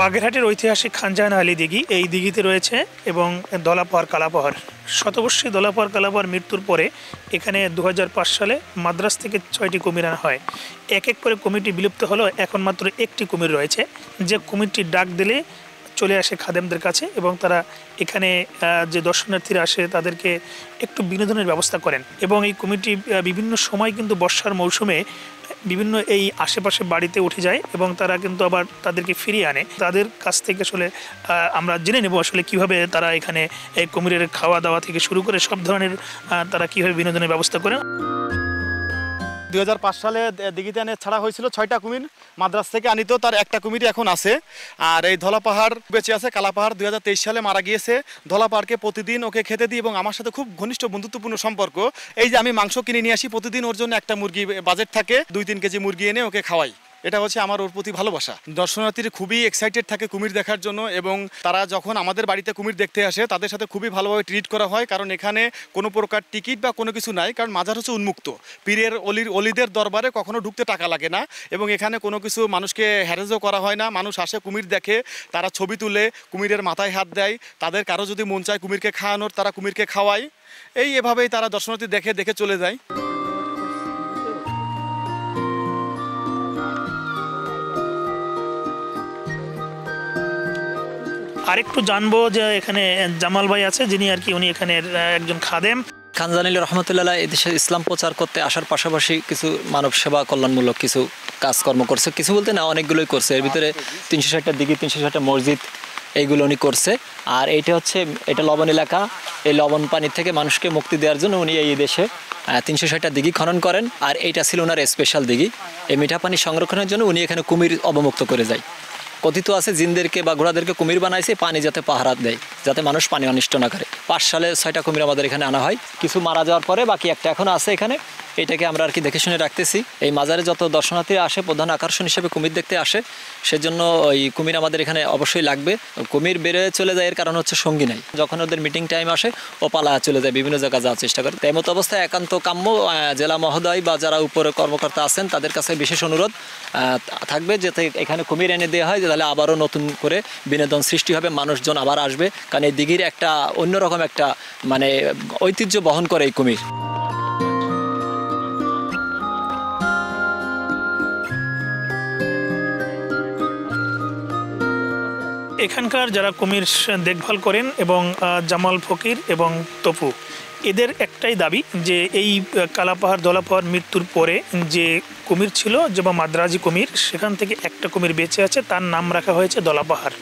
বাগেরহাটের ঐতিহাসিক খানজাহান আলী দিঘি, এই দিঘিতে রয়েছে এবং দলাপাহাড় কালাপাহাড়। শতবর্ষী দলাপাহাড় কালাপাহাড় মৃত্যুর পরে এখানে 2005 সালে মাদ্রাজ থেকে 6টি কুমির আনা হয়। এক এক করে কুমিরটি বিলুপ্ত হলো, এখন মাত্র একটি কুমির রয়েছে, যে কুমিরটি ডাক দিলে চলে আসে খাদেমদের কাছে এবং তারা এখানে যে দর্শনার্থীরা আসে তাদেরকে একটু বিনোদনের ব্যবস্থা করেন। এবং এই কুমিরটি বিভিন্ন সময় কিন্তু বর্ষার মৌসুমে বিভিন্ন এই আশেপাশে বাড়িতে উঠে যায় এবং তারা কিন্তু আবার তাদেরকে ফিরিয়ে আনে। তাদের কাছ থেকে আসলে আমরা জেনে নেব আসলে কীভাবে তারা এখানে এই কুমিরের খাওয়া দাওয়া থেকে শুরু করে সব ধরনের তারা কীভাবে বিনোদনের ব্যবস্থা করেন। 2005 সালে দিঘিতে এনে ছাড়া হয়েছিল 6টা কুমির, মাদ্রাজ থেকে আনিত তার একটা কুমিরই এখন আছে। আর এই ধলাপাহাড় বেঁচে আছে। কালাপাহাড় 2023 সালে মারা গিয়েছে। ধলাপাহাড়কে প্রতিদিন ওকে খেতে দিই এবং আমার সাথে খুব ঘনিষ্ঠ বন্ধুত্বপূর্ণ সম্পর্ক। এই যে আমি মাংস কিনে নিয়ে আসি, প্রতিদিন ওর জন্য একটা মুরগি বাজেট থাকে, 2-3 কেজি মুরগি এনে ওকে খাওয়াই। এটা হচ্ছে আমার ওর প্রতি ভালোবাসা। দর্শনার্থীরা খুবই এক্সাইটেড থাকে কুমির দেখার জন্য এবং তারা যখন আমাদের বাড়িতে কুমির দেখতে আসে তাদের সাথে খুবই ভালোভাবে ট্রিট করা হয়, কারণ এখানে কোনো প্রকার টিকিট বা কোনো কিছু নাই, কারণ মাজার হচ্ছে উন্মুক্ত। পীরের অলিদের দরবারে কখনো ঢুকতে টাকা লাগে না এবং এখানে কোনো কিছু মানুষকে হ্যারেজও করা হয় না। মানুষ আসে, কুমির দেখে, তারা ছবি তুলে, কুমিরের মাথায় হাত দেয়, তাদের কারো যদি মন চায় কুমিরকে খাওয়ানোর তারা কুমিরকে খাওয়ায়। এভাবেই তারা দর্শনার্থী দেখে চলে যায়। আরেকটু জানবো যে এখানে জামাল ভাই আছে, যিনি আর কি উনি এখানের একজন খাদেম। খানজাহান আলী রহমতুল্লাহ এদেশে ইসলাম প্রচার করতে আসার পাশাপাশি কিছু মানব সেবা কল্যাণমূলক কিছু কাজকর্ম করছে। কিছু বলতে না, অনেকগুলোই করছে। এর ভিতরে 360টা দিঘি, 360টা মসজিদ, এইগুলো উনি করছে। আর এটা লবণ এলাকা, এই লবণ পানির থেকে মানুষকে মুক্তি দেওয়ার জন্য উনি এই দেশে 360টা দিঘি খনন করেন। আর এইটা ছিল ওনার স্পেশাল দিঘি। এই মিঠা পানি সংরক্ষণের জন্য উনি এখানে কুমির অবমুক্ত করে যায়। কথিত আছে জিনদেরকে বা ঘোড়াদেরকে কুমির বানাইছে পানি যাতে পাহারা দেয়, যাতে মানুষ পানি অনিষ্ট না করে। 5 সালে 6টা কুমির আমাদের এখানে আনা হয়। কিছু মারা যাওয়ার পরে বাকি একটা এখনো আছে এখানে। এটাকে আমরা আর কি দেখে শুনে রাখতেছি। এই মাজারে যত দর্শনার্থী আসে প্রধান আকর্ষণ হিসেবে কুমির দেখতে আসে, সেজন্য ওই কুমির আমাদের এখানে অবশ্যই লাগবে। কুমির বেড়ে চলে যায় এর কারণ হচ্ছে সঙ্গী নাই। যখন ওদের মিটিং টাইম আসে ও পালা চলে যায়, বিভিন্ন জায়গায় যাওয়ার চেষ্টা করে। তাই মতো অবস্থায় একান্ত কাম্য জেলা মহোদয় বা যারা উপরে কর্মকর্তা আছেন তাদের কাছে বিশেষ অনুরোধ থাকবে যাতে এখানে কুমির এনে দেওয়া হয়, তাহলে আবারও নতুন করে বিনোদন সৃষ্টি হবে, মানুষজন আবার আসবে। কারণ এই দিঘির একটা অন্যরকম একটা মানে ঐতিহ্য বহন করে এই কুমির। এখানকার যারা কুমির দেখভাল করেন এবং জামাল ফকির এবং তপু, এদের একটাই দাবি যে এই কালাপাহাড় দলাপাহাড় মৃত্যুর পরে যে কুমির ছিল যে বা মাদ্রাজি কুমির, সেখান থেকে একটা কুমির বেঁচে আছে, তার নাম রাখা হয়েছে দলাপাহাড়।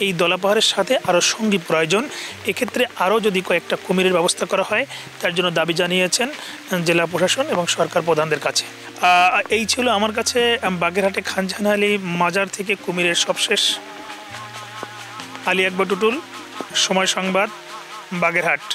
এই দলাপাহাড়ের সাথে আরও সঙ্গী প্রয়োজন। এক্ষেত্রে আরও যদি কয়েকটা কুমিরের ব্যবস্থা করা হয় তার জন্য দাবি জানিয়েছেন জেলা প্রশাসন এবং সরকার প্রধানদের কাছে। এই ছিল আমার কাছে বাগেরহাটে খানজাহান আলী মাজার থেকে কুমিরের সবশেষ। আলী আকবর টুটুল, সময় সংবাদ, বাগেরহাট।